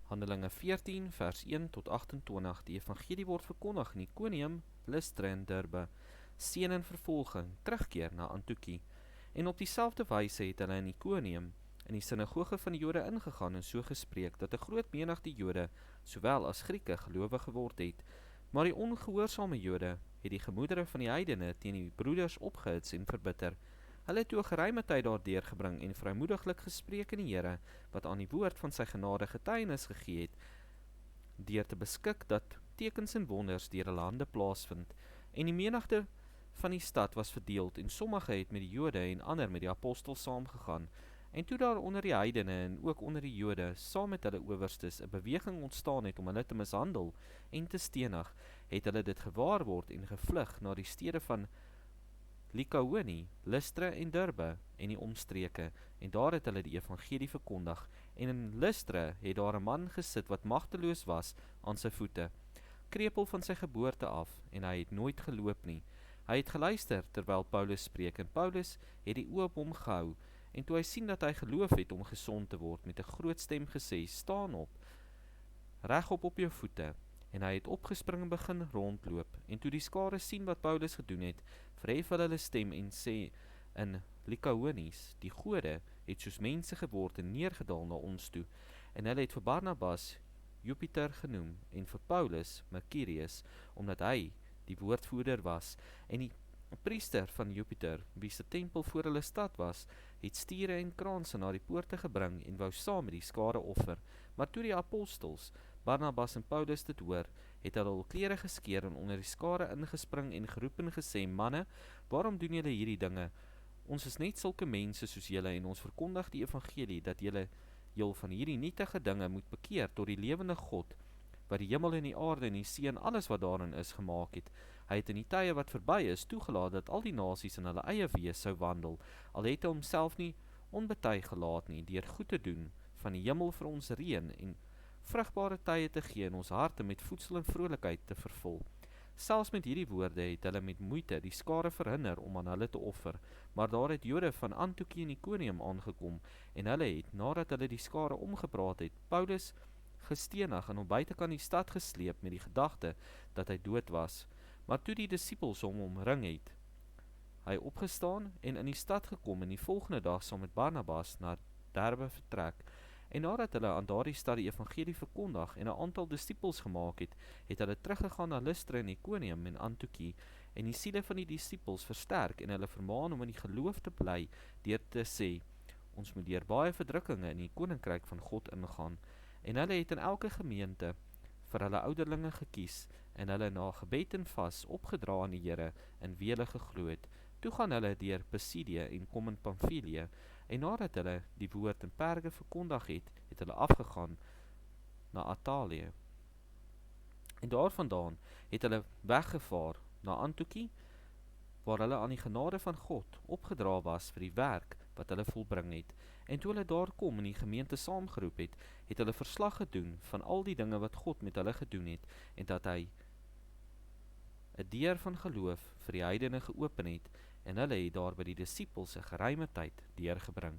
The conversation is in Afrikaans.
Handelinge 14 vers 1 tot 28. Die evangelie word verkondig in Iconium, Lystra en Derbe. Seën en vervolging, terugkeer na Antiochie. En op dieselfde wyse het hulle in Iconium in die sinagoge van die Jode ingegaan en so gespreek, dat 'n groot menigte Jode, sowel as Grieke, gelowig geword het. Maar die ongehoorsame Jode het die gemoedere van die heidene teen die broeders opgehits en verbitter. Hulle het toe 'n geruime tyd daar deurgebring en vrymoediglik gespreek in die Here, wat aan die woord van sy genade getuienis gegee het, deur te beskik dat tekens en wonders deur hulle hande plaasvind. En die menigte van die stad was verdeeld, en sommige het met die Jode en ander met die apostels saamgegaan. En toe daar onder die heidene en ook onder die Jode, saam met hulle owerstes, 'n beweging ontstaan het om hulle te mishandel en te stenig, het hulle dit gewaar word en gevlug na die stede van Likaonie, Lystra en Derbe en die omstreke, en daar het hulle die evangelie verkondig. En in Lystra het daar 'n man gesit wat magteloos was aan sy voete, krepeel van sy geboorte af, en hy het nooit geloop nie. Hy het geluister terwyl Paulus spreek, en Paulus het die oë op hom gehou, en toe hy sien dat hy geloof het om gesond te word, met 'n groot stem gesê, staan op, regop op jou voete. En hy het opgespring en begin rondloop. En toe die skare sien wat Paulus gedoen het, verhef hulle stem en sê in Likaonies, die Gode het soos mense geword en neergedaal na ons toe. En hulle het vir Barnabas Jupiter genoem en vir Paulus Mercurius, omdat hy die woordvoerder was. En die priester van Jupiter, wie se tempel voor hulle stad was, het stiere en kraanse na die poorte gebring en wou saam met die skare offer. Maar toe die apostels Barnabas en Paulus dit hoor, het hulle hul klere geskeur en onder die skare ingespring en geroep en gesê, manne, waarom doen julle hierdie dinge? Ons is net sulke mense soos julle en ons verkondig die evangelie, dat julle jul van hierdie nietige dinge moet bekeer tot die lewende God, wat die hemel en die aarde en die see en alles wat daarin is gemaak het. Hy het in die tye wat verby is toegelaat dat al die nasies in hulle eie wees sou wandel, al het hy homself nie onbetuig gelaat nie, deur goed te doen, van die hemel vir ons reën en vrugbare tye te gee en ons harte met voedsel en vrolikheid te vervul. Selfs met hierdie woorde het hulle met moeite die skare verhinder om aan hulle te offer, maar daar het Jode van Antiochie en Iconium aangekom, en hulle het, nadat hulle die skare omgepraat het, Paulus gestenig en hom buitekant die stad gesleep met die gedagte dat hy dood was. Maar toe die disippels hom omring het, hy opgestaan en in die stad gekom en die volgende dag saam met Barnabas na Derbe vertrek. En nadat hulle aan daardie stad die evangelie verkondig en 'n aantal disippels gemaak het, het hulle teruggegaan na Lystra en Iconium en Antiochie en die siele van die disippels versterk en hulle vermaan om in die geloof te bly deur te sê, ons moet deur baie verdrukkinge in die koninkryk van God ingaan. En hulle het in elke gemeente vir hulle ouderlinge gekies en hulle na gebed en vas opgedra aan die Here in wie hulle geglo het. Toe gaan hulle deur Pisidië en kom in Pamfilië, en nadat hulle die woord in Perge verkondig het, het hulle afgegaan na Atalië. En daarvandaan het hulle weggevaar na Antiochie, waar hulle aan die genade van God opgedra was vir die werk wat hulle volbring het. En toe hulle daar kom en die gemeente saamgeroep het, het hulle verslag gedoen van al die dinge wat God met hulle gedoen het, en dat hy 'n deur van geloof vir die heidene geopen het, en hulle het daar by die disippels 'n geruime tyd deurgebring.